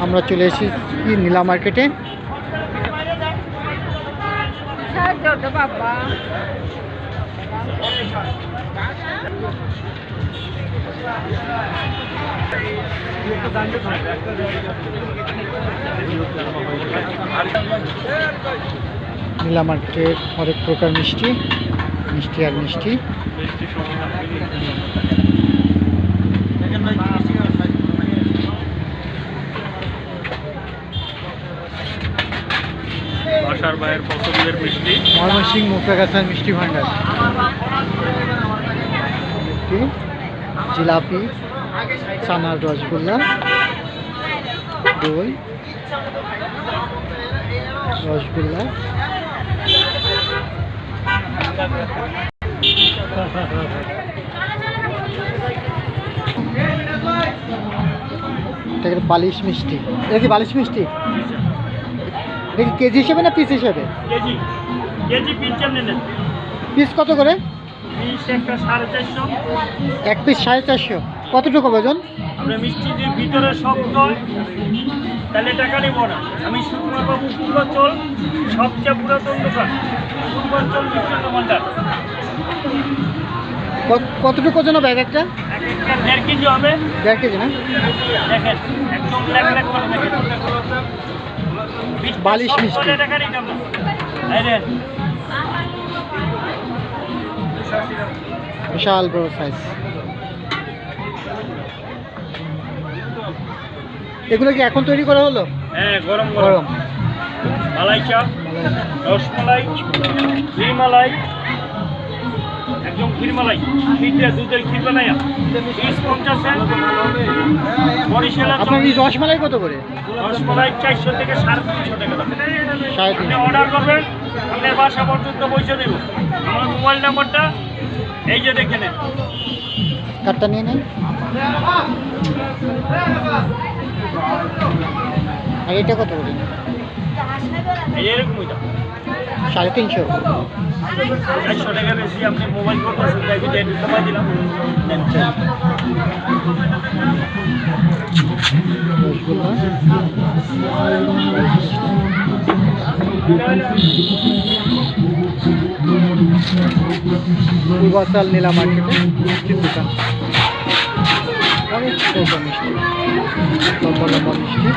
আমরা চলে এসেছি নীলা মার্কেটে। নীলা মার্কেটের অনেক প্রকার মিষ্টি আর মিষ্টি। বাসার ভাইয়ের পছন্দের মিষ্টি ময়মনসিংহ মুক্তাগাছার মিষ্টি ভান্ডার। জিলাপি, চানার রসগোল্লা, দই, রসগোল্লা, বালিশ মিষ্টি। এটা কি বালিশ মিষ্টি? এটা কি কেজি হিসেবে না পিস হিসেবে? কেজি কেজি পিস কেমনে নেন? পিস কত করে? পিস একটা 450। এক পিস 450। কতটুকু ওজন? আমরা মিষ্টি যে ভিতরে শক্ত তাহলে টাকা নেব না। আমি সুকুমার বাবু পূর্বাঞ্চল সবচেয়ে পুরাতন দোকান, পূর্বাঞ্চল মিষ্টান্ন ভান্ডার। কতটুকু ওজন ব্যাগ একটা? এক একটা 1.5 কেজি হবে। 1.5 কেজি না? দেখেন একদম লেখ লেখ করে দেখেন। বালিশ মিষ্টি টাকা নিতাম না। এই দেন বিশাল বড় সাইজ। এগুলো কি এখন তৈরি করা হলো? হ্যাঁ, গরম গরম মালাই চাপ, রসমালাই, ক্ষীরমালাই, একদম ক্ষীরমালাই, ক্ষীরটা দুধের ক্ষীর বানাইয়া 50 বরিশালের। আপনার এই রসমালাই কত করে? রসমালাই 400 থেকে 350 টাকা দাম। আপনি অর্ডার করবেন, আপনার বাসা পর্যন্ত পৌঁছে দেব। আমার মোবাইল নাম্বারটা এই যে দেখে নেন। কার্ডটা নিয়ে নেন। আর এটা কত করে? এরকম 350। 400 টাকা বেশি। আপনি মোবাইল করতেছেন তাই ডেট কমাই দিলাম। পূর্বাচল নীলা মার্কেটে মিষ্টির দোকান। অনেক প্রকার মিষ্টি, লম্বা লম্বা মিষ্টি।